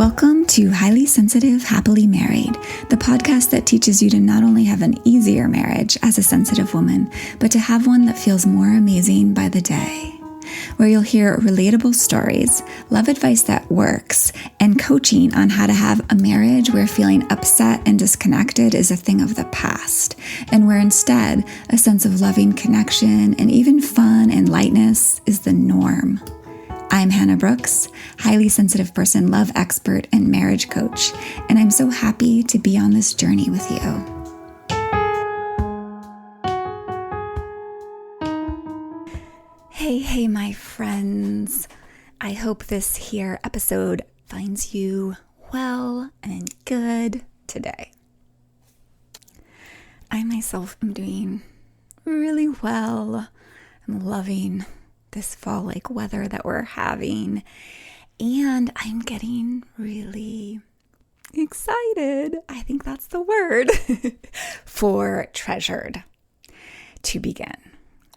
Welcome to Highly Sensitive, Happily Married, the podcast that teaches you to not only have an easier marriage as a sensitive woman, but to have one that feels more amazing by the day. Where you'll hear relatable stories, love advice that works, and coaching on how to have a marriage where feeling upset and disconnected is a thing of the past, and where instead a sense of loving connection and even fun and lightness is the norm. I'm Hannah Brooks, highly sensitive person, love expert, and marriage coach, and I'm so happy to be on this journey with you. Hey, my friends. I hope this here episode finds you well and good today. I myself am doing really well. I'm loving this fall-like weather that we're having, and I'm getting really excited, I think that's the word, for Treasured to begin.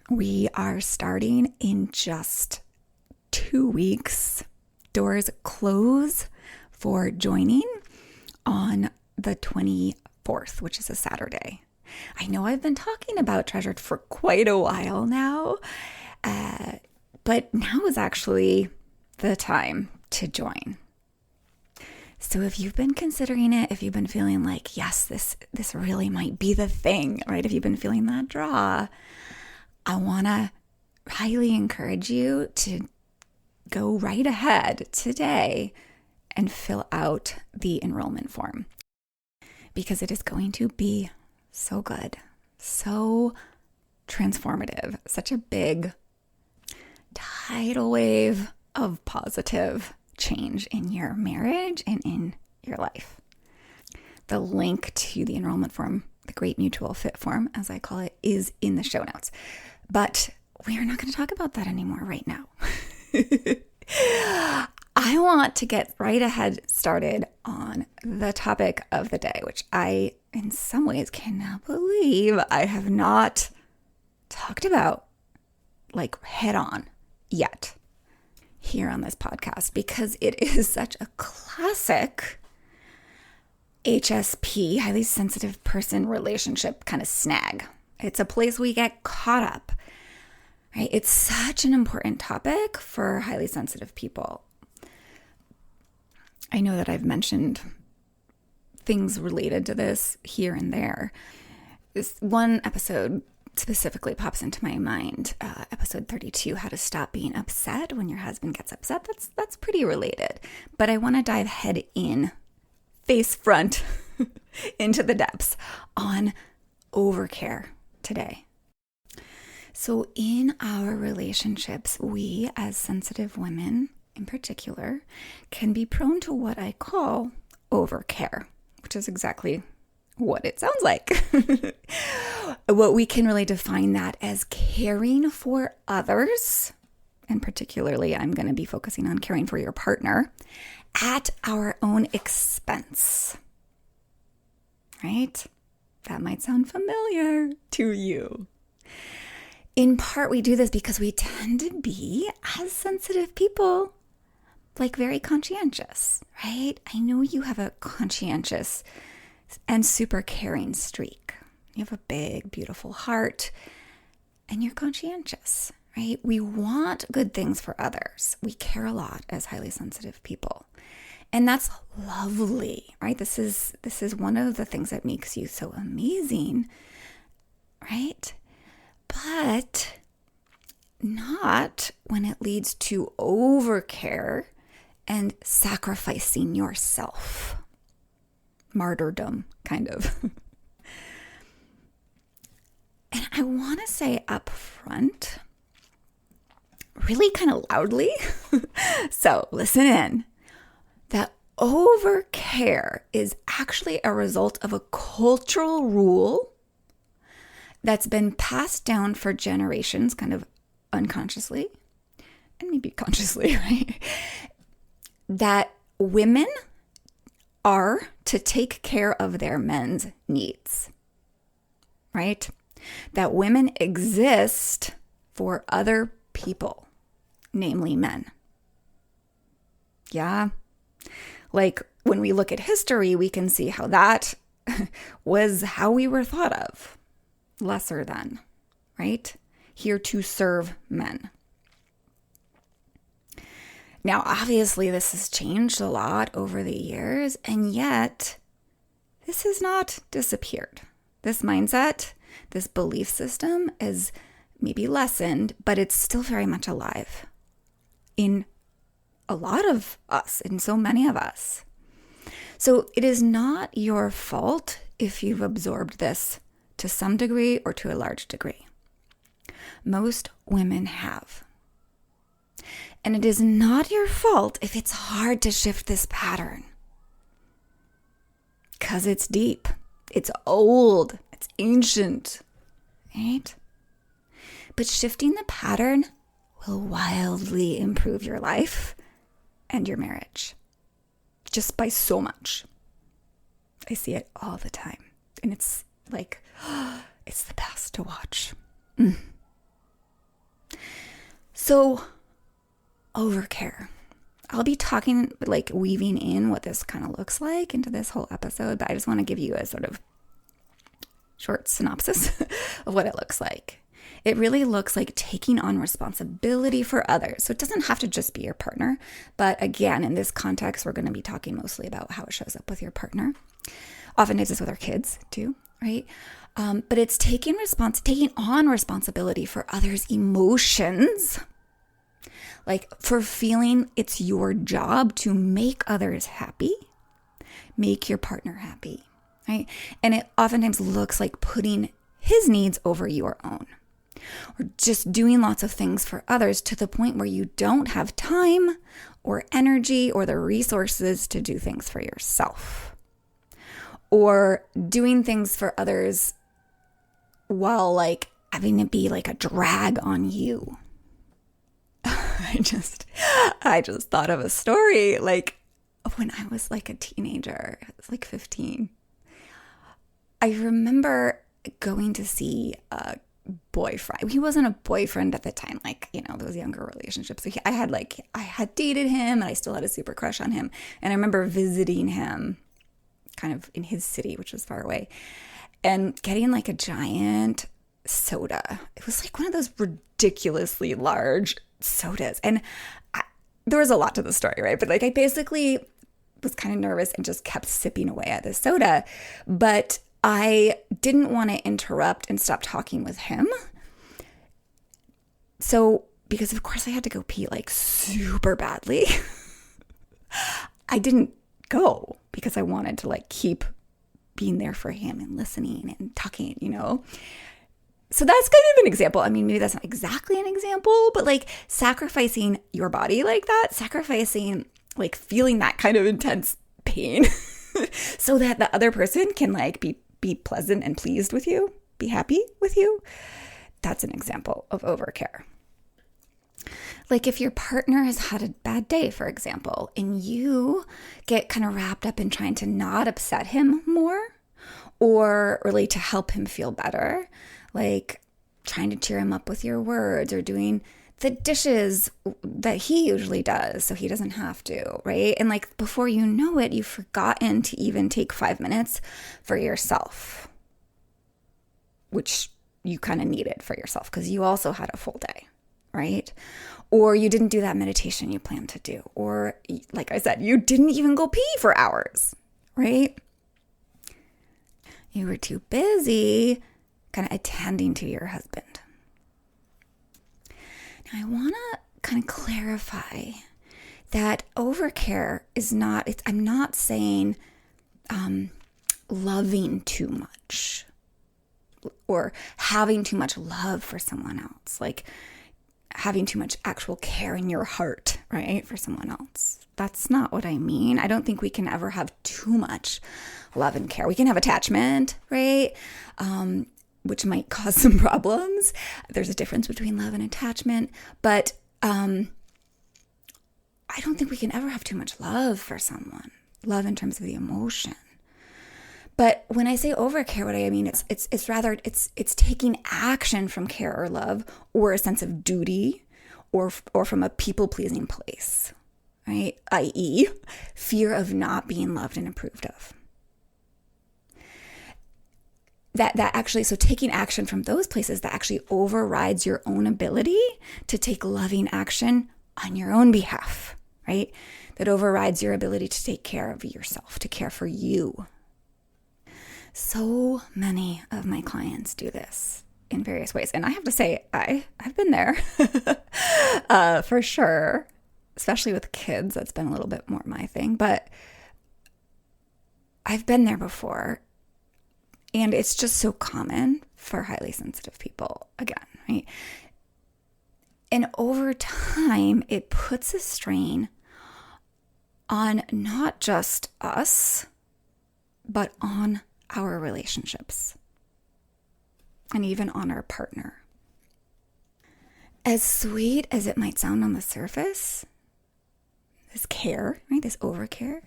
We are starting in just 2 weeks. Doors close for joining on the 24th, which is a Saturday. I know I've been talking about Treasured for quite a while now, but now is actually the time to join. So if you've been considering it, if you've been feeling like, yes, this really might be the thing, right? If you've been feeling that draw, I want to highly encourage you to go right ahead today and fill out the enrollment form, because it is going to be so good, so transformative, such a big tidal wave of positive change in your marriage and in your life. The link to the enrollment form, the Great Mutual Fit form, as I call it, is in the show notes. But we are not going to talk about that anymore right now. I want to get right ahead started on the topic of the day, which I, in some ways, cannot believe I have not talked about like head on yet here on this podcast, because it is such a classic HSP, highly sensitive person relationship kind of snag. It's a place we get caught up, right? It's such an important topic for highly sensitive people. I know that I've mentioned things related to this here and there. This one episode specifically pops into my mind, episode 32, how to stop being upset when your husband gets upset. That's pretty related, but I want to dive head in, face front, into the depths on overcare today. So in our relationships, we as sensitive women in particular can be prone to what I call overcare, which is exactly what it sounds like. What we can really define that as caring for others, and particularly I'm going to be focusing on caring for your partner at our own expense, right? That might sound familiar to you. In part, we do this because we tend to be, as sensitive people, like very conscientious, right? I know you have a conscientious and super caring streak. You have a big, beautiful heart, and you're conscientious, right? We want good things for others. We care a lot as highly sensitive people. And that's lovely, right? This is one of the things that makes you so amazing, right? But not when it leads to overcare and sacrificing yourself. Martyrdom, kind of. And I want to say up front, really kind of loudly, so listen in, that overcare is actually a result of a cultural rule that's been passed down for generations, kind of unconsciously, and maybe consciously, right? That women are to take care of their men's needs, right? That women exist for other people, namely men. Yeah, Like when we look at history, we can see how that was how we were thought of. Lesser than, right? Here to serve men. Now, obviously, this has changed a lot over the years, and yet this has not disappeared. This mindset, this belief system is maybe lessened, but it's still very much alive in a lot of us, in so many of us. So it is not your fault if you've absorbed this to some degree or to a large degree. Most women have. And it is not your fault if it's hard to shift this pattern. Because it's deep, it's old, it's ancient, right? But shifting the pattern will wildly improve your life and your marriage. Just by so much. I see it all the time. And it's like, it's the best to watch. So, overcare. I'll be talking, like weaving in what this kind of looks like into this whole episode, but I just want to give you a sort of short synopsis of what it looks like. It really looks like taking on responsibility for others. So it doesn't have to just be your partner. But again, in this context, we're going to be talking mostly about how it shows up with your partner. Oftentimes it's with our kids too, right? But it's taking on responsibility for others' emotions. Like for feeling it's your job to make others happy, make your partner happy, right? And it oftentimes looks like putting his needs over your own. Or just doing lots of things for others to the point where you don't have time or energy or the resources to do things for yourself. Or doing things for others while like having it be like a drag on you. I just thought of a story like when I was like a teenager, I was like 15. I remember going to see a boyfriend. He wasn't a boyfriend at the time, like, you know, those younger relationships. So I had dated him and I still had a super crush on him. And I remember visiting him kind of in his city, which was far away, and getting like a giant soda. It was like one of those ridiculously large sodas. And there was a lot to the story, right? But like I basically was kind of nervous and just kept sipping away at this soda. But I didn't want to interrupt and stop talking with him. So, because of course I had to go pee like super badly, I didn't go because I wanted to like keep being there for him and listening and talking, you know? So that's kind of an example. I mean, maybe that's not exactly an example, but like sacrificing your body like that, sacrificing like feeling that kind of intense pain so that the other person can like be pleasant and pleased with you, be happy with you. That's an example of overcare. Like if your partner has had a bad day, for example, and you get kind of wrapped up in trying to not upset him more or really to help him feel better, like trying to cheer him up with your words or doing the dishes that he usually does so he doesn't have to, right? And like before you know it, you've forgotten to even take 5 minutes for yourself, which you kind of needed for yourself because you also had a full day, right? Or you didn't do that meditation you planned to do. Or like I said, you didn't even go pee for hours, right? You were too busy kind of attending to your husband. Now, I want to kind of clarify that overcare is not, I'm not saying loving too much or having too much love for someone else, like having too much actual care in your heart, right, for someone else. That's not what I mean. I don't think we can ever have too much love and care. We can have attachment, right? Which might cause some problems. There's a difference between love and attachment, but I don't think we can ever have too much love for someone. Love in terms of the emotion. But when I say overcare, what I mean it's rather taking action from care or love or a sense of duty or from a people-pleasing place. right? i.e., fear of not being loved and approved of. That actually, so taking action from those places, that actually overrides your own ability to take loving action on your own behalf, right? That overrides your ability to take care of yourself, to care for you. So many of my clients do this in various ways. And I have to say, I've been there for sure, especially with kids. That's been a little bit more my thing, but I've been there before. And it's just so common for highly sensitive people, again, right? And over time, it puts a strain on not just us, but on our relationships and even on our partner. As sweet as it might sound on the surface, this care, right, this overcare,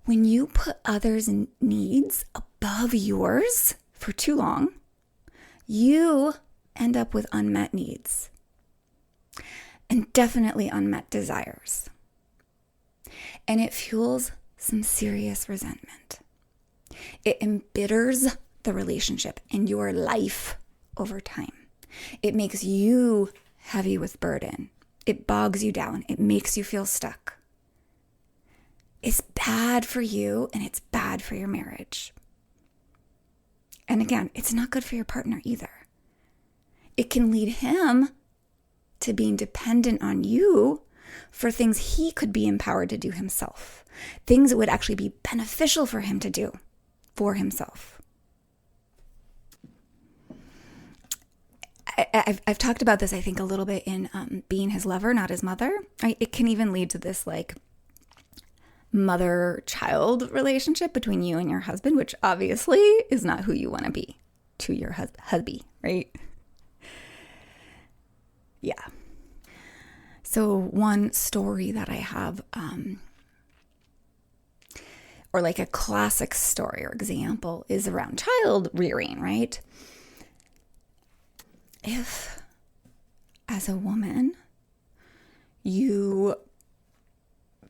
when you put others' needs above yours for too long, you end up with unmet needs and definitely unmet desires. And it fuels some serious resentment. It embitters the relationship and your life over time. It makes you heavy with burden. It bogs you down. It makes you feel stuck. It's bad for you and it's bad for your marriage. And again, it's not good for your partner either. It can lead him to being dependent on you for things he could be empowered to do himself. Things that would actually be beneficial for him to do for himself. I've talked about this, I think, a little bit in being his lover, not his mother. Right? It can even lead to this like mother-child relationship between you and your husband, which obviously is not who you want to be to your hubby, right? Yeah. So one story that I have, or like a classic story or example, is around child rearing, right? If, as a woman, you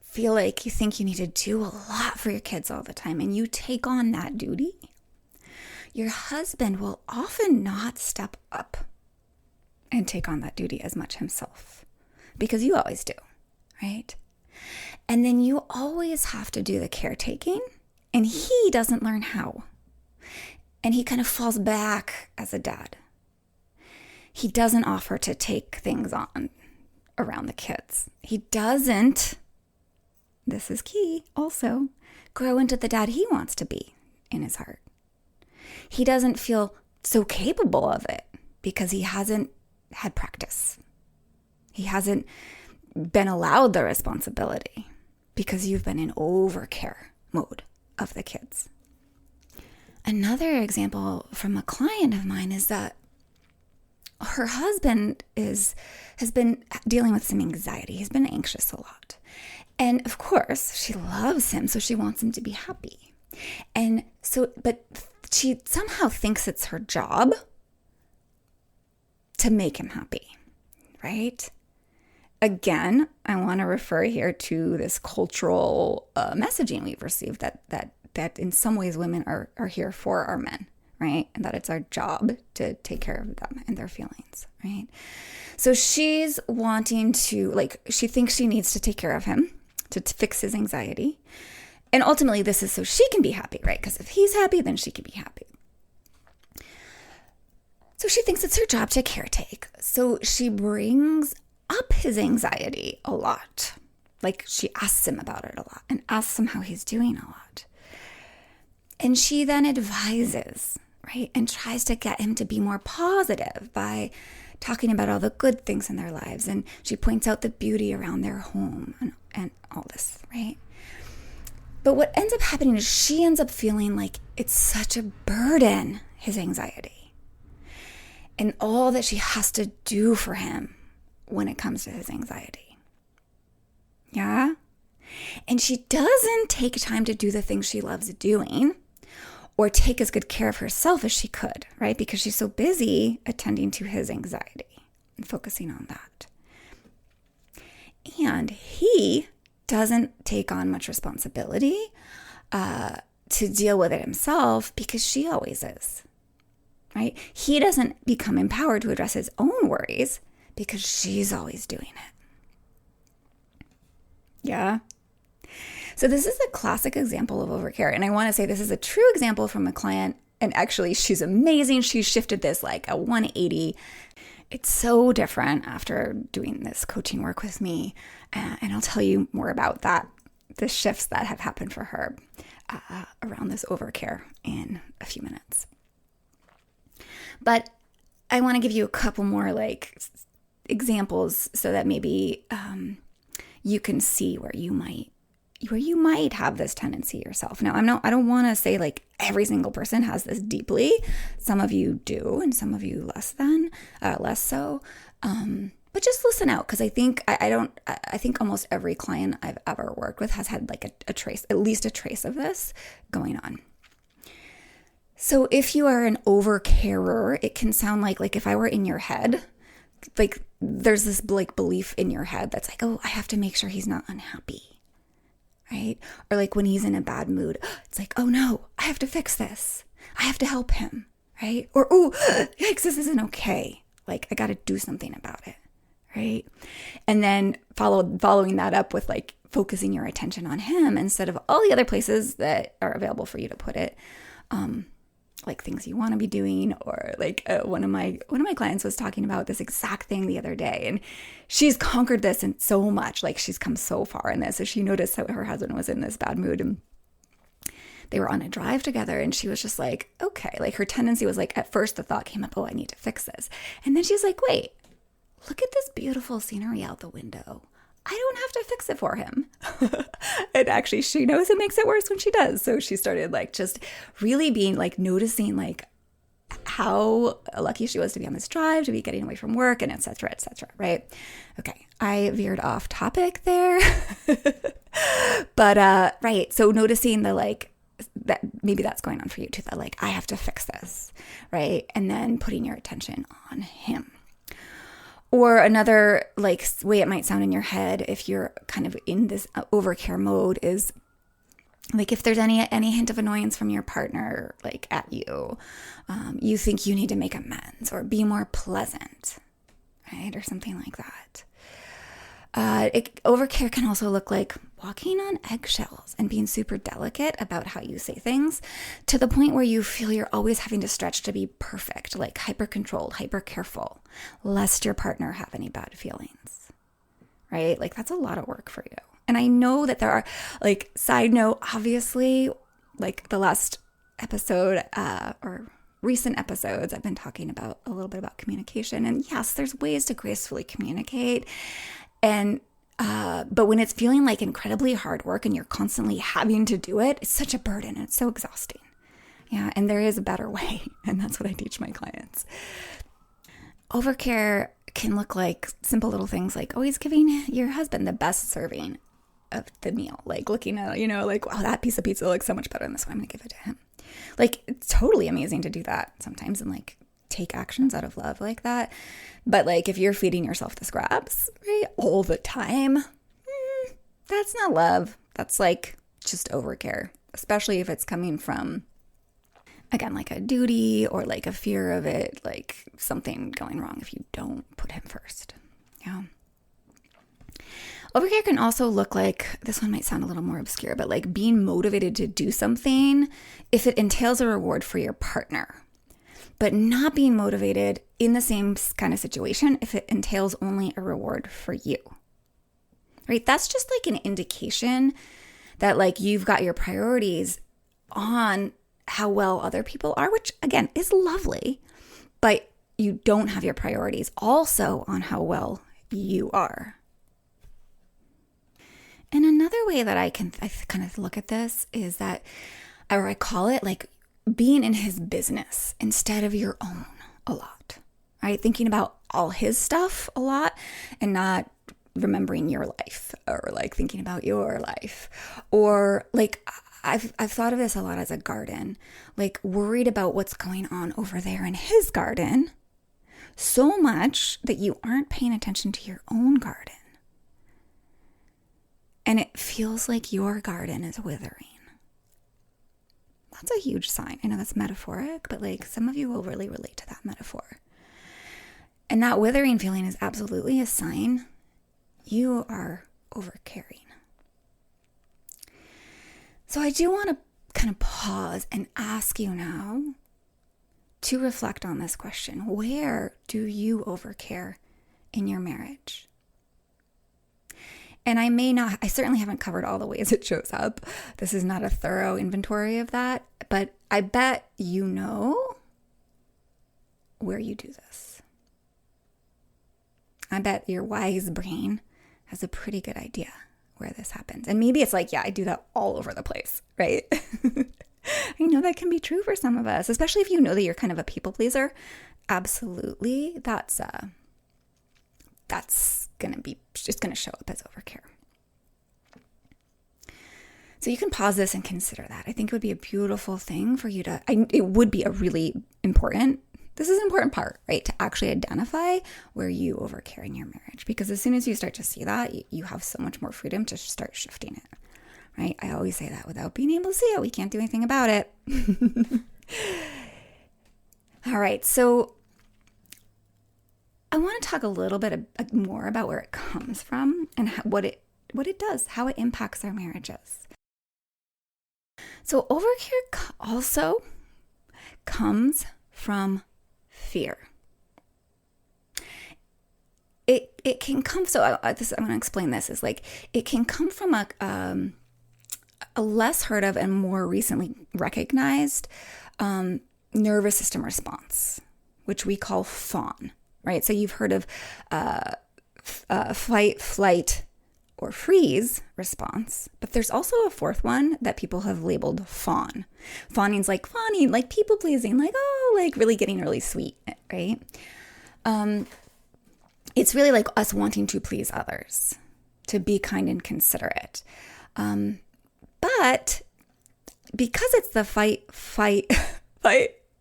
feel like you think you need to do a lot for your kids all the time and you take on that duty, your husband will often not step up and take on that duty as much himself because you always do, right? And then you always have to do the caretaking and he doesn't learn how. And he kind of falls back as a dad. He doesn't offer to take things on around the kids. He doesn't, this is key also, grow into the dad he wants to be in his heart. He doesn't feel so capable of it because he hasn't had practice. He hasn't been allowed the responsibility because you've been in overcare mode of the kids. Another example from a client of mine is that her husband has been dealing with some anxiety. He's been anxious a lot. And of course, she loves him, so she wants him to be happy. And so, but she somehow thinks it's her job to make him happy, right? Again, I want to refer here to this cultural messaging we've received that in some ways women are here for our men, right? And that it's our job to take care of them and their feelings, right? So she's wanting to, she thinks she needs to take care of him to fix his anxiety. And ultimately, this is so she can be happy, right? Because if he's happy, then she can be happy. So she thinks it's her job to caretake. So she brings up his anxiety a lot. Like she asks him about it a lot and asks him how he's doing a lot. And she then advises, right? And tries to get him to be more positive by talking about all the good things in their lives. And she points out the beauty around their home and all this, right? But what ends up happening is she ends up feeling like it's such a burden, his anxiety, and all that she has to do for him when it comes to his anxiety. Yeah? And she doesn't take time to do the things she loves doing or take as good care of herself as she could, right? Because she's so busy attending to his anxiety and focusing on that. And he doesn't take on much responsibility to deal with it himself because she always is, right? He doesn't become empowered to address his own worries because she's always doing it. Yeah. So this is a classic example of overcare. And I want to say this is a true example from a client. And actually, she's amazing. She shifted this like a 180. It's so different after doing this coaching work with me. And I'll tell you more about that, the shifts that have happened for her around this overcare in a few minutes. But I want to give you a couple more like examples so that maybe you can see where you might have this tendency yourself. Now, I don't want to say like every single person has this deeply. Some of you do, and some of you less so. But just listen out, because I think I think almost every client I've ever worked with has had like a trace, at least a trace of this going on. So if you are an overcarer, it can sound like if I were in your head, like there's this like belief in your head that's like, oh, I have to make sure he's not unhappy. Right? Or like when he's in a bad mood, it's like, oh no, I have to fix this. I have to help him, right? Or, oh, yikes, this isn't okay. Like I got to do something about it, right? And then following that up with like focusing your attention on him instead of all the other places that are available for you to put it, like things you want to be doing. Or like one of my clients was talking about this exact thing the other day, and she's conquered this and so much, like she's come so far in this. So she noticed that her husband was in this bad mood, and they were on a drive together, and she was just like, okay, like her tendency was like, at first the thought came up, oh, I need to fix this. And then she's like, wait, look at this beautiful scenery out the window. I don't have to fix it for him. And actually she knows it makes it worse when she does. So she started like just really being like noticing like how lucky she was to be on this drive, to be getting away from work, and et cetera, right? Okay, I veered off topic there. But right, so noticing the like, that maybe that's going on for you too, that like, I have to fix this, right? And then putting your attention on him. Or another like way it might sound in your head if you're kind of in this overcare mode is like if there's any hint of annoyance from your partner like at you, you think you need to make amends or be more pleasant, right? Or something like that. Overcare can also look like walking on eggshells and being super delicate about how you say things to the point where you feel you're always having to stretch to be perfect, like hyper-controlled, hyper-careful, lest your partner have any bad feelings, right? Like that's a lot of work for you. And I know that there are, like, side note, obviously, like the last episode or recent episodes, I've been talking about a little bit about communication. And yes, there's ways to gracefully communicate. And but when it's feeling like incredibly hard work and you're constantly having to do it, it's such a burden and it's so exhausting. Yeah, and there is a better way, and that's what I teach my clients. Overcare can look like simple little things like always giving your husband the best serving of the meal, like looking at, like, wow, that piece of pizza looks so much better than this one, I'm gonna give it to him. Like, it's totally amazing to do that sometimes and like take actions out of love like that. But like if you're feeding yourself the scraps, right, all the time, that's not love. That's like just overcare, especially if it's coming from, again, like a duty or like a fear of it, like something going wrong if you don't put him first. Yeah. Overcare can also look like, this one might sound a little more obscure, but like being motivated to do something if it entails a reward for your partner, but not being motivated in the same kind of situation if it entails only a reward for you, right? That's just like an indication that like you've got your priorities on how well other people are, which again is lovely, but you don't have your priorities also on how well you are. And another way that I kind of look at this is that, or I call it like being in his business instead of your own a lot, right? Thinking about all his stuff a lot and not remembering your life, or like thinking about your life. Or like I've thought of this a lot as a garden, like worried about what's going on over there in his garden so much that you aren't paying attention to your own garden. and it feels like your garden is withering. That's a huge sign. I know that's metaphoric, but like some of you will really relate to that metaphor. And that withering feeling is absolutely a sign you are overcaring. So I do want to kind of pause and ask you now to reflect on this question. Where do you overcare in your marriage? And I certainly haven't covered all the ways it shows up. This is not a thorough inventory of that, but I bet you know where you do this. I bet your wise brain has a pretty good idea where this happens. And maybe it's like, yeah, I do that all over the place, right? I know that can be true for some of us, especially if you know that you're kind of a people pleaser. Absolutely. That's just going to show up as overcare. So you can pause this and consider that. I think it would be a beautiful thing for you it would be a really important, this is an important part, right? To actually identify where you overcare in your marriage. Because as soon as you start to see that, you have so much more freedom to start shifting it, right? I always say that without being able to see it, we can't do anything about it. All right, so I want to talk a little bit more about where it comes from and what it does, how it impacts our marriages. So overcare also comes from fear. It can come, so I'm going to explain this, is like it can come from a less heard of and more recently recognized nervous system response, which we call fawn. Right, so you've heard of fight, flight, or freeze response, but there's also a fourth one that people have labeled fawn. Fawning's like fawning, like people pleasing, like like really getting really sweet, right? It's really like us wanting to please others, to be kind and considerate. But because it's the fight.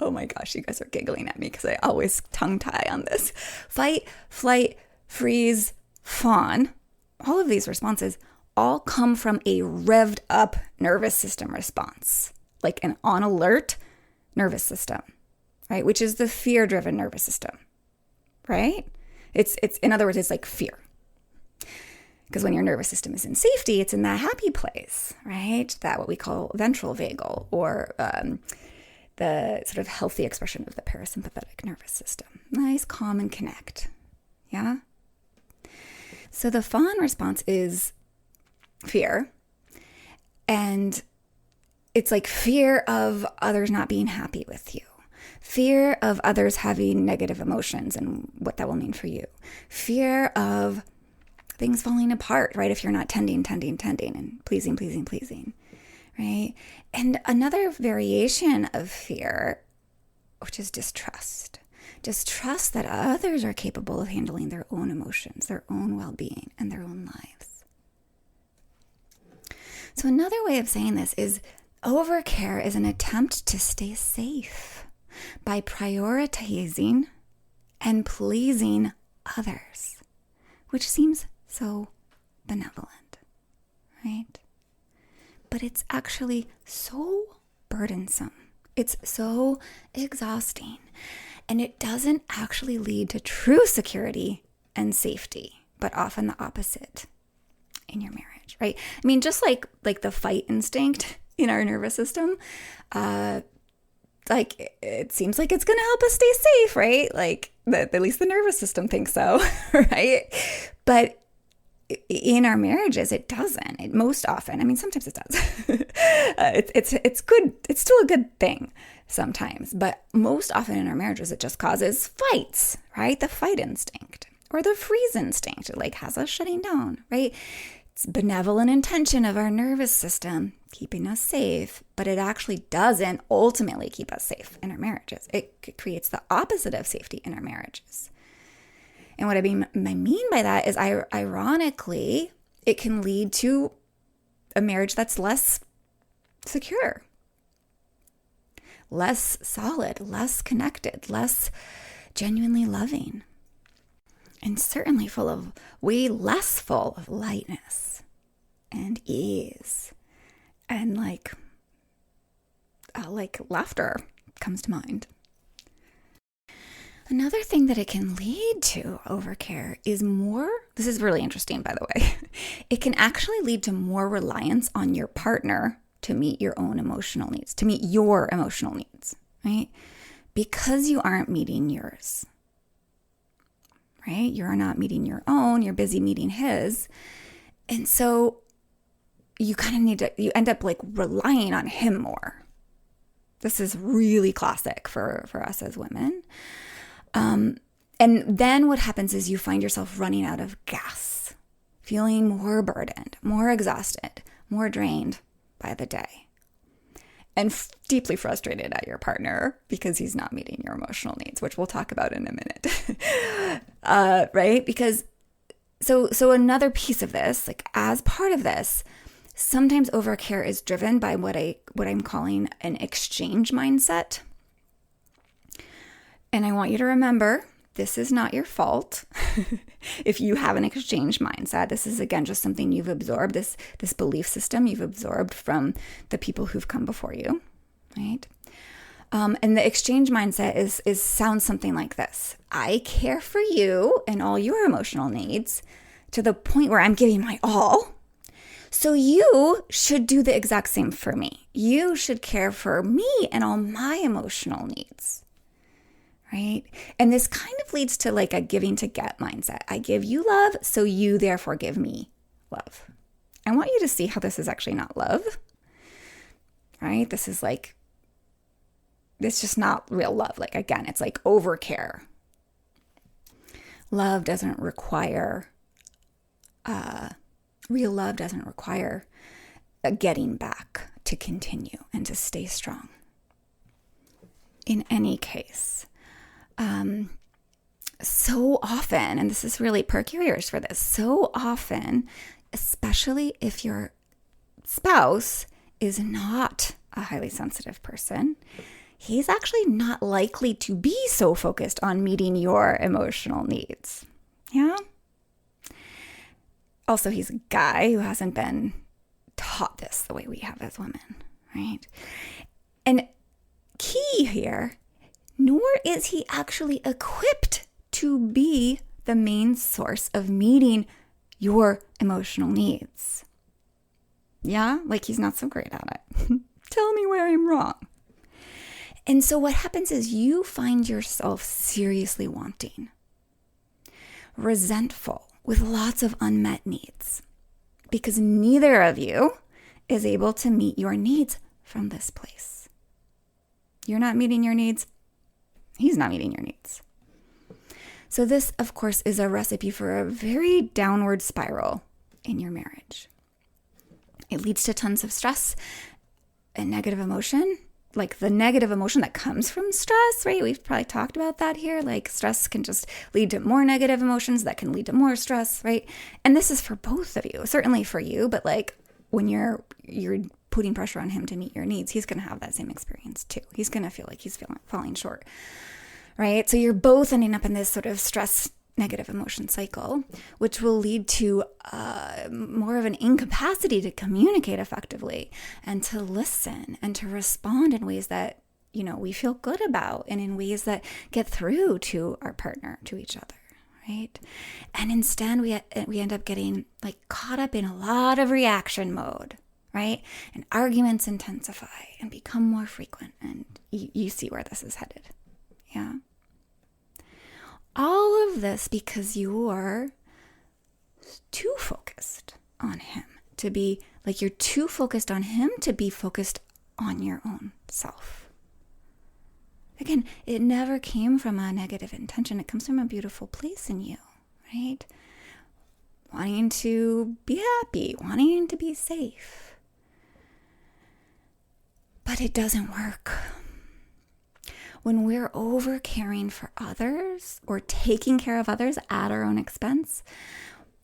Oh my gosh, you guys are giggling at me because I always tongue tie on this. Fight, flight, freeze, fawn. All of these responses all come from a revved up nervous system response, like an on alert nervous system, right? Which is the fear-driven nervous system, right? It's in other words, it's like fear. Because when your nervous system is in safety, it's in that happy place, right? That what we call ventral vagal, or the sort of healthy expression of the parasympathetic nervous system. Nice, calm, and connect. Yeah? So the fawn response is fear. And it's like fear of others not being happy with you. Fear of others having negative emotions and what that will mean for you. Fear of things falling apart, right? If you're not tending, and pleasing. Right? And another variation of fear, which is distrust. Distrust that others are capable of handling their own emotions, their own well-being, and their own lives. So another way of saying this is overcare is an attempt to stay safe by prioritizing and pleasing others, which seems so benevolent, right? But it's actually so burdensome. It's so exhausting. And it doesn't actually lead to true security and safety, but often the opposite in your marriage, right? I mean, just like the fight instinct in our nervous system, like it seems like it's going to help us stay safe, right? Like at least the nervous system thinks so, right? But in our marriages, it doesn't. It most often, I mean, sometimes it does. It's good. It's still a good thing sometimes, but most often in our marriages, it just causes fights, right? The fight instinct or the freeze instinct. It like has us shutting down, right? It's benevolent intention of our nervous system keeping us safe, but it actually doesn't ultimately keep us safe in our marriages. It creates the opposite of safety in our marriages. And what I mean by that is, ironically, it can lead to a marriage that's less secure, less solid, less connected, less genuinely loving, and certainly way less full of lightness and ease. And like laughter comes to mind. Another thing that it can lead to, overcare, is this is really interesting, by the way, it can actually lead to more reliance on your partner to meet your own emotional needs, to meet your emotional needs, right? Because you aren't meeting yours, right? You're not meeting your own, you're busy meeting his. And so you kind of you end up like relying on him more. This is really classic for us as women. And then what happens is you find yourself running out of gas, feeling more burdened, more exhausted, more drained by the day, and deeply frustrated at your partner because he's not meeting your emotional needs, which we'll talk about in a minute. Right? Because so another piece of this, like as part of this, sometimes overcare is driven by what I'm calling an exchange mindset. And I want you to remember, this is not your fault. If you have an exchange mindset, this is, again, just something you've absorbed, this belief system you've absorbed from the people who've come before you, right? And the exchange mindset sounds something like this. I care for you and all your emotional needs to the point where I'm giving my all. So you should do the exact same for me. You should care for me and all my emotional needs. Right? And this kind of leads to like a giving to get mindset. I give you love, so you therefore give me love. I want you to see how this is actually not love. Right? This is like, it's just not real love. Like, again, it's like overcare. Love doesn't require, real love doesn't require a getting back to continue and to stay strong. In any case, so often, and this is really perk your ears for this, so often, especially if your spouse is not a highly sensitive person, he's actually not likely to be so focused on meeting your emotional needs. Yeah? Also, he's a guy who hasn't been taught this the way we have as women, right? And key here, nor is he actually equipped to be the main source of meeting your emotional needs. Yeah? Like he's not so great at it. Tell me where I'm wrong. And so what happens is you find yourself seriously wanting, resentful, with lots of unmet needs, because neither of you is able to meet your needs from this place. You're not meeting your needs. He's not meeting your needs. So this, of course, is a recipe for a very downward spiral in your marriage. It leads to tons of stress and negative emotion, like the negative emotion that comes from stress, right? We've probably talked about that here. Like stress can just lead to more negative emotions that can lead to more stress, right? And this is for both of you, certainly for you, but like when you're putting pressure on him to meet your needs, he's going to have that same experience too. He's going to feel like he's falling short, right? So you're both ending up in this sort of stress, negative emotion cycle, which will lead to more of an incapacity to communicate effectively and to listen and to respond in ways that, you know, we feel good about and in ways that get through to our partner, to each other. Right? And instead we end up getting like caught up in a lot of reaction mode, right? And arguments intensify and become more frequent. And you see where this is headed. Yeah. All of this because you're too focused on him to be like, you're too focused on him to be focused on your own self. Again, it never came from a negative intention. It comes from a beautiful place in you, right? Wanting to be happy, wanting to be safe. But it doesn't work. When we're over caring for others or taking care of others at our own expense,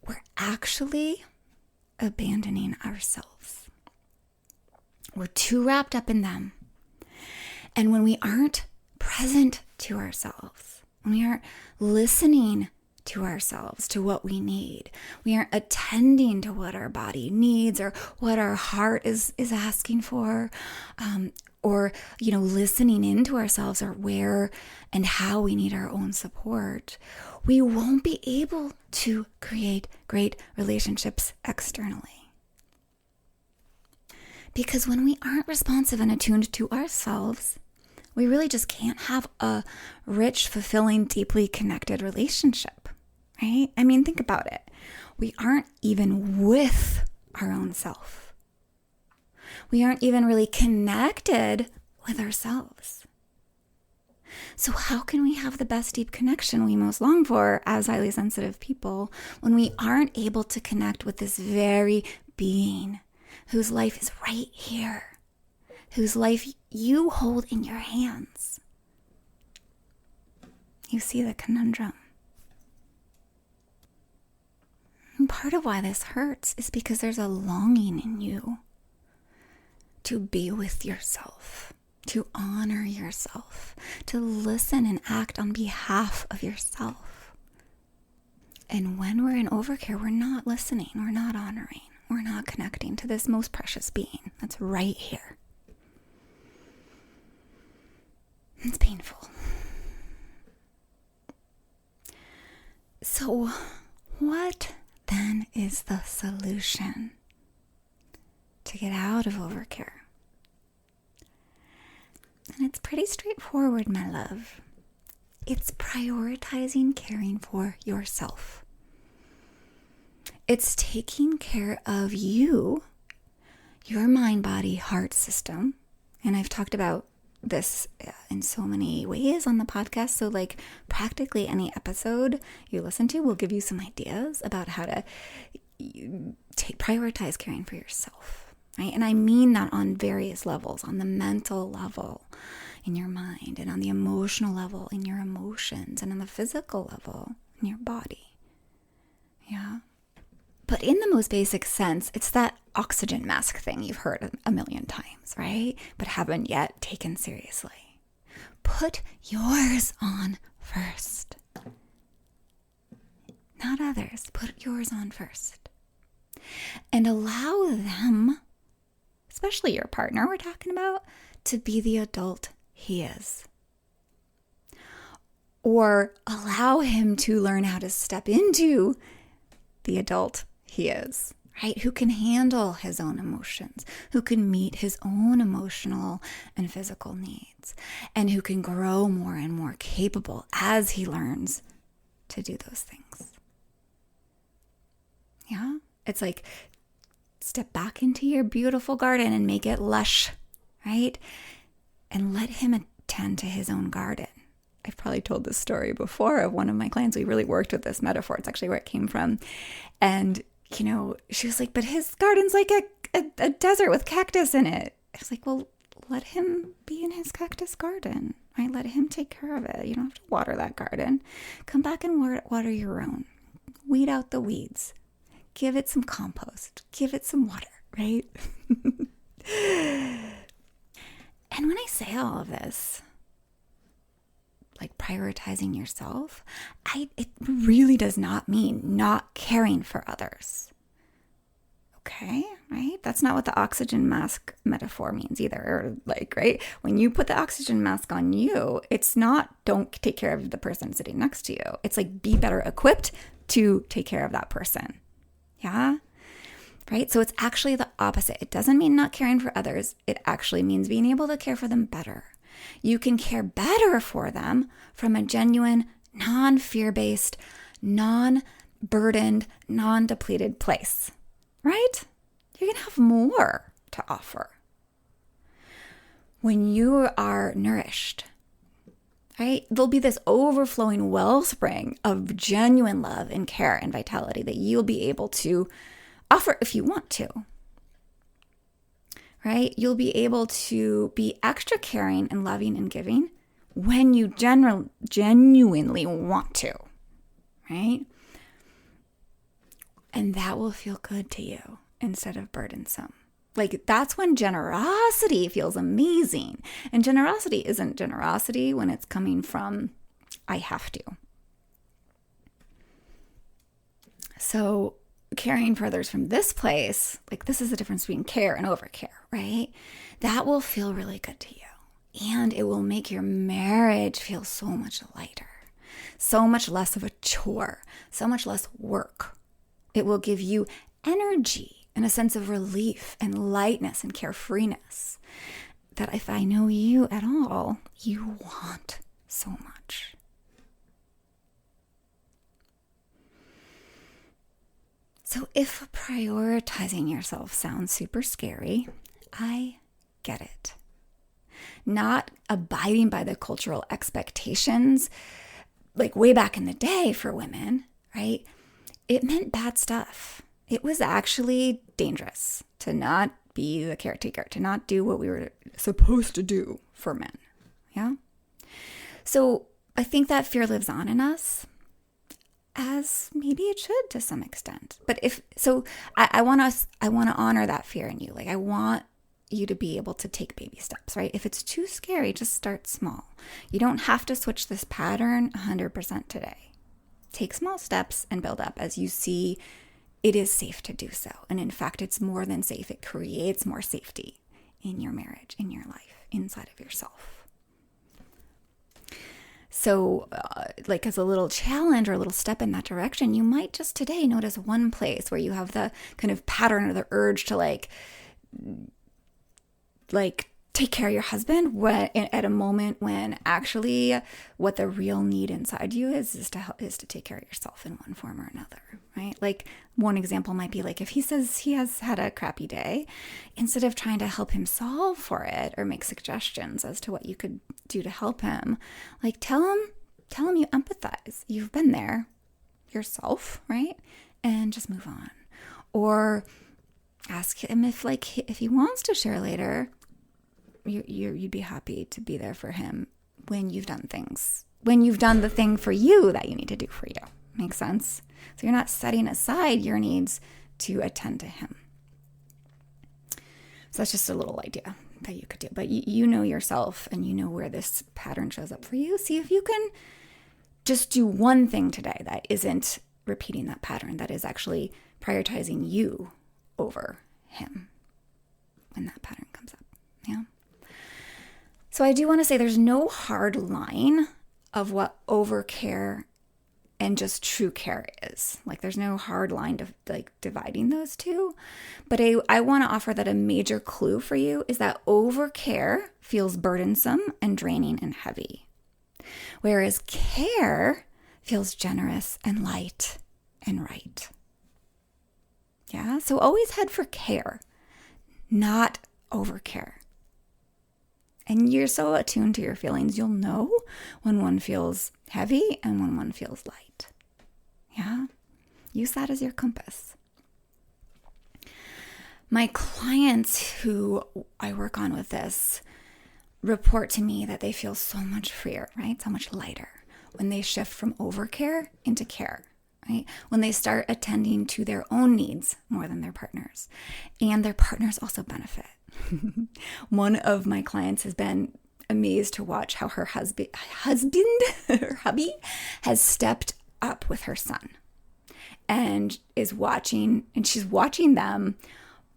we're actually abandoning ourselves. We're too wrapped up in them. And when we aren't present to ourselves, when we aren't listening to ourselves, to what we need. We aren't attending to what our body needs or what our heart is asking for, or, listening into ourselves or where and how we need our own support. We won't be able to create great relationships externally. Because when we aren't responsive and attuned to ourselves, we really just can't have a rich, fulfilling, deeply connected relationship, right? I mean, think about it. We aren't even with our own self. We aren't even really connected with ourselves. So how can we have the best deep connection we most long for as highly sensitive people when we aren't able to connect with this very being whose life is right here, whose life you hold in your hands? You see the conundrum. And part of why this hurts is because there's a longing in you to be with yourself, to honor yourself, to listen and act on behalf of yourself. And when we're in overcare, we're not listening, we're not honoring, we're not connecting to this most precious being that's right here. It's painful. So, what then is the solution to get out of overcare? And it's pretty straightforward, my love. It's prioritizing caring for yourself. It's taking care of you, your mind, body, heart system. And I've talked about this in so many ways on the podcast. So practically any episode you listen to will give you some ideas about how to prioritize caring for yourself, right? And I mean that on various levels, on the mental level in your mind, and on the emotional level in your emotions, and on the physical level in your body. Yeah. But in the most basic sense, it's that oxygen mask thing you've heard a million times, right? But haven't yet taken seriously. Put yours on first. Not others. Put yours on first. And allow them, especially your partner we're talking about, to be the adult he is. Or allow him to learn how to step into the adult he is, right? Who can handle his own emotions, who can meet his own emotional and physical needs, and who can grow more and more capable as he learns to do those things. Yeah? It's like step back into your beautiful garden and make it lush, right? And let him attend to his own garden. I've probably told this story before of one of my clients. We really worked with this metaphor. It's actually where it came from. And, she was like, but his garden's like a desert with cactus in it. I was like, well, let him be in his cactus garden, right? Let him take care of it. You don't have to water that garden. Come back and water your own. Weed out the weeds. Give it some compost. Give it some water, right? And when I say all of this, like prioritizing yourself, it really does not mean not caring for others. Okay, right? That's not what the oxygen mask metaphor means either. Or right? When you put the oxygen mask on you, it's not don't take care of the person sitting next to you. It's like be better equipped to take care of that person. Yeah? Right? So it's actually the opposite. It doesn't mean not caring for others. It actually means being able to care for them better. You can care better for them from a genuine, non-fear-based, non-burdened, non-depleted place, right? You can have more to offer. When you are nourished, right, there'll be this overflowing wellspring of genuine love and care and vitality that you'll be able to offer if you want to. Right? You'll be able to be extra caring and loving and giving when you genuinely want to, right? And that will feel good to you instead of burdensome. That's when generosity feels amazing. And generosity isn't generosity when it's coming from, I have to. So caring for others from this place, like this is the difference between care and overcare, right? That will feel really good to you. And it will make your marriage feel so much lighter, so much less of a chore, so much less work. It will give you energy and a sense of relief and lightness and carefreeness that if I know you at all, you want so much. So if prioritizing yourself sounds super scary, I get it. Not abiding by the cultural expectations, like way back in the day for women, right? It meant bad stuff. It was actually dangerous to not be the caretaker, to not do what we were supposed to do for men. Yeah. So I think that fear lives on in us, as maybe it should to some extent. But I want to honor that fear in you. Like I want you to be able to take baby steps, right? If it's too scary, just start small. You don't have to switch this pattern 100% today. Take small steps and build up as you see it is safe to do so. And in fact, it's more than safe. It creates more safety in your marriage, in your life, inside of yourself. So like as a little challenge or a little step in that direction, you might just today notice one place where you have the kind of pattern or the urge to like take care of your husband at a moment when actually what the real need inside you is to take care of yourself in one form or another, right? Like one example might be like if he says he has had a crappy day, instead of trying to help him solve for it or make suggestions as to what you could do to help him, like tell him you empathize. You've been there yourself, right? And just move on. Or ask him if he wants to share later, you'd be happy to be there for him when you've done the thing for you that you need to do for you. Makes sense? So you're not setting aside your needs to attend to him. So that's just a little idea that you could do. But you know yourself and you know where this pattern shows up for you. See if you can just do one thing today that isn't repeating that pattern, that is actually prioritizing you over him when that pattern comes up. Yeah. So I do want to say there's no hard line of what overcare and just true care is. Like there's no hard line to like dividing those two. But I want to offer that a major clue for you is that overcare feels burdensome and draining and heavy, whereas care feels generous and light and right. Yeah, so always head for care, not overcare. And you're so attuned to your feelings, you'll know when one feels heavy and when one feels light. Yeah, use that as your compass. My clients who I work on with this report to me that they feel so much freer, right? So much lighter when they shift from overcare into care. Right? When they start attending to their own needs more than their partners. And their partners also benefit. One of my clients has been amazed to watch how her hubby, has stepped up with her son and she's watching them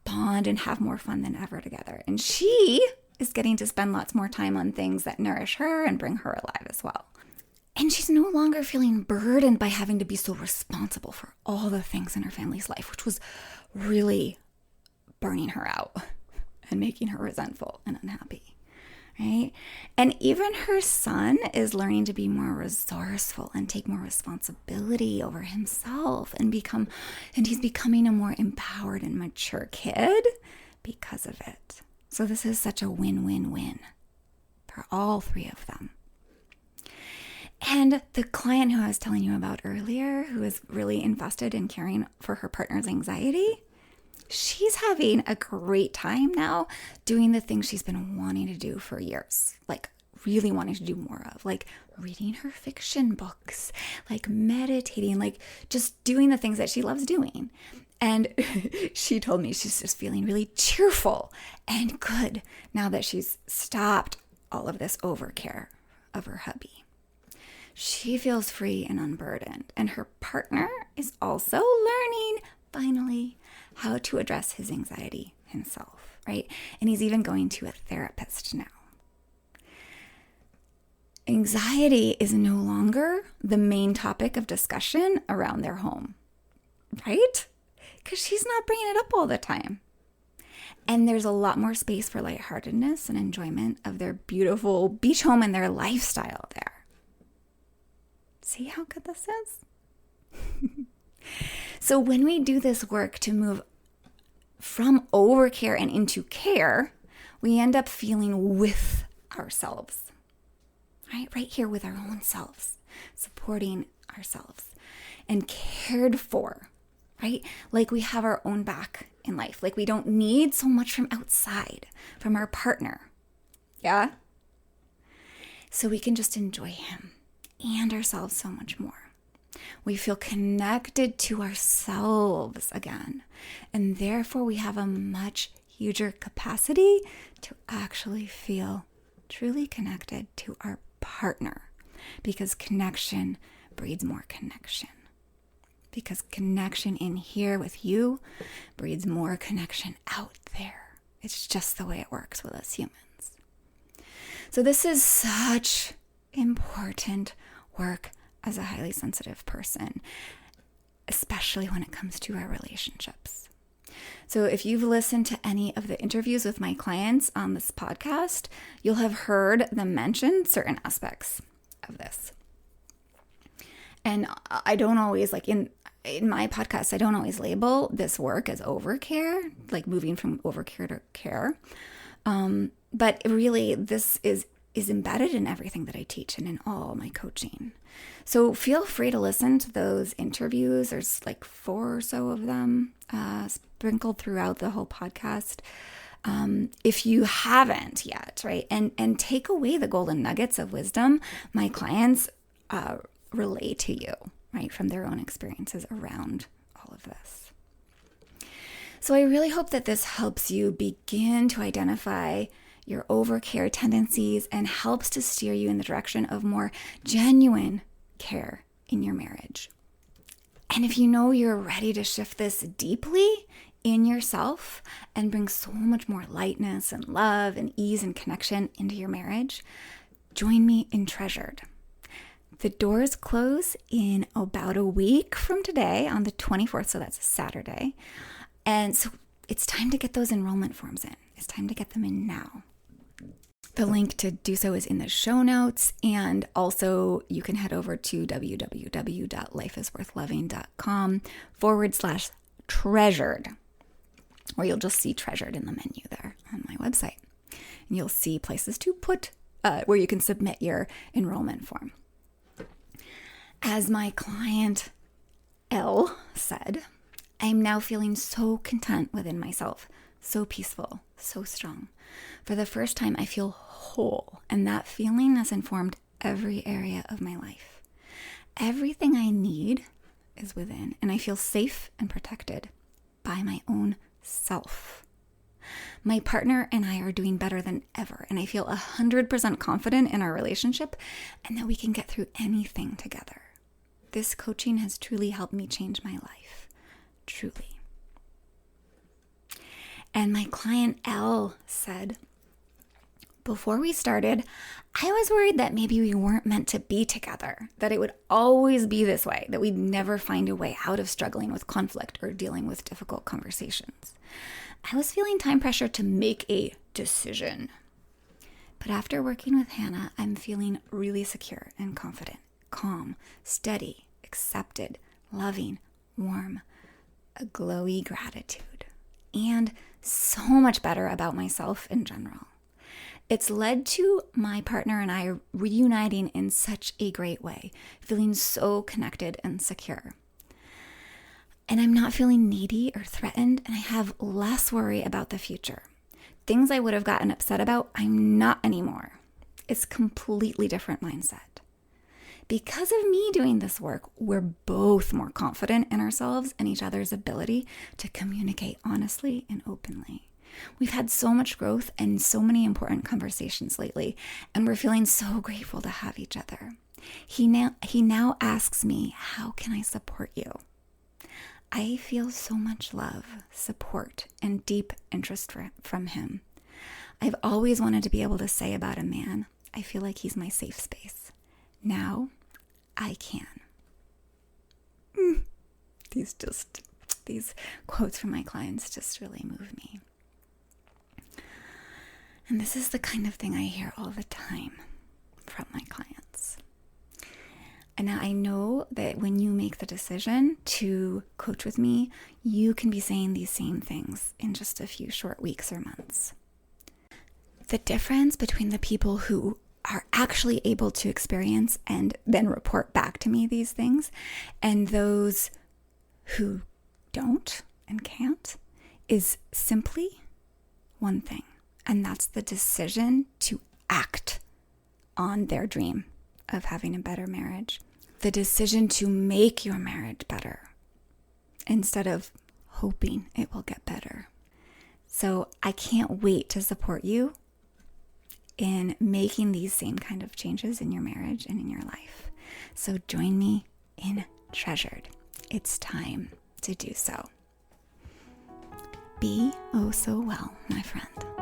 bond and have more fun than ever together. And she is getting to spend lots more time on things that nourish her and bring her alive as well. And she's no longer feeling burdened by having to be so responsible for all the things in her family's life, which was really burning her out and making her resentful and unhappy, right? And even her son is learning to be more resourceful and take more responsibility over himself and he's becoming a more empowered and mature kid because of it. So this is such a win-win-win for all three of them. And the client who I was telling you about earlier, who is really invested in caring for her partner's anxiety, she's having a great time now doing the things she's been wanting to do for years, like really wanting to do more of, like reading her fiction books, like meditating, like just doing the things that she loves doing. And she told me she's just feeling really cheerful and good now that she's stopped all of this overcare of her hubby. she feels free and unburdened. And her partner is also learning, finally, how to address his anxiety himself, right? And he's even going to a therapist now. Anxiety is no longer the main topic of discussion around their home, right? Because she's not bringing it up all the time. And there's a lot more space for lightheartedness and enjoyment of their beautiful beach home and their lifestyle there. See how good this is? So when we do this work to move from overcare and into care, we end up feeling with ourselves. Right here with our own selves, supporting ourselves and cared for, right? Like we have our own back in life. Like we don't need so much from outside, from our partner. Yeah? So we can just enjoy him and ourselves so much more. We feel connected to ourselves again. And therefore we have a much huger capacity to actually feel truly connected to our partner, because connection breeds more connection. Because connection in here with you breeds more connection out there. It's just the way it works with us humans. So this is such important work as a highly sensitive person, especially when it comes to our relationships. So if you've listened to any of the interviews with my clients on this podcast, you'll have heard them mention certain aspects of this. And I don't always, like in my podcast, I don't always label this work as overcare, like moving from overcare to care. But really, this is embedded in everything that I teach and in all my coaching. So feel free to listen to those interviews. There's like 4 or so of them sprinkled throughout the whole podcast. If you haven't yet, right? And take away the golden nuggets of wisdom my clients relay to you, right? From their own experiences around all of this. So I really hope that this helps you begin to identify your overcare tendencies and helps to steer you in the direction of more genuine care in your marriage. And if you know you're ready to shift this deeply in yourself and bring so much more lightness and love and ease and connection into your marriage, join me in Treasured. The doors close in about a week from today on the 24th, so that's a Saturday. And so it's time to get those enrollment forms in. It's time to get them in now. The link to do so is in the show notes, and also you can head over to www.lifeisworthloving.com/treasured, or you'll just see treasured in the menu there on my website. And you'll see places to put where you can submit your enrollment form. As my client L said, I'm now feeling so content within myself, so peaceful, so strong. For the first time, I feel whole, and that feeling has informed every area of my life. Everything I need is within, and I feel safe and protected by my own self. My partner and I are doing better than ever, and I feel 100% confident in our relationship and that we can get through anything together. This coaching has truly helped me change my life. Truly. And my client L said, before we started, I was worried that maybe we weren't meant to be together, that it would always be this way, that we'd never find a way out of struggling with conflict or dealing with difficult conversations. I was feeling time pressure to make a decision. But after working with Hannah, I'm feeling really secure and confident, calm, steady, accepted, loving, warm, a glowy gratitude, and so much better about myself in general. It's led to my partner and I reuniting in such a great way, feeling so connected and secure. And I'm not feeling needy or threatened, and I have less worry about the future. Things I would have gotten upset about, I'm not anymore. It's a completely different mindset. Because of me doing this work, we're both more confident in ourselves and each other's ability to communicate honestly and openly. We've had so much growth and so many important conversations lately, and we're feeling so grateful to have each other. He now asks me, how can I support you? I feel so much love, support, and deep interest from him. I've always wanted to be able to say about a man, I feel like he's my safe space. Now I can. These quotes from my clients just really move me. And this is the kind of thing I hear all the time from my clients. And now I know that when you make the decision to coach with me, you can be saying these same things in just a few short weeks or months. The difference between the people who are actually able to experience and then report back to me these things and those who don't and can't is simply one thing. And that's the decision to act on their dream of having a better marriage. The decision to make your marriage better instead of hoping it will get better. So I can't wait to support you in making these same kind of changes in your marriage and in your life. So join me in Treasured. It's time to do so. Be oh so well, my friend.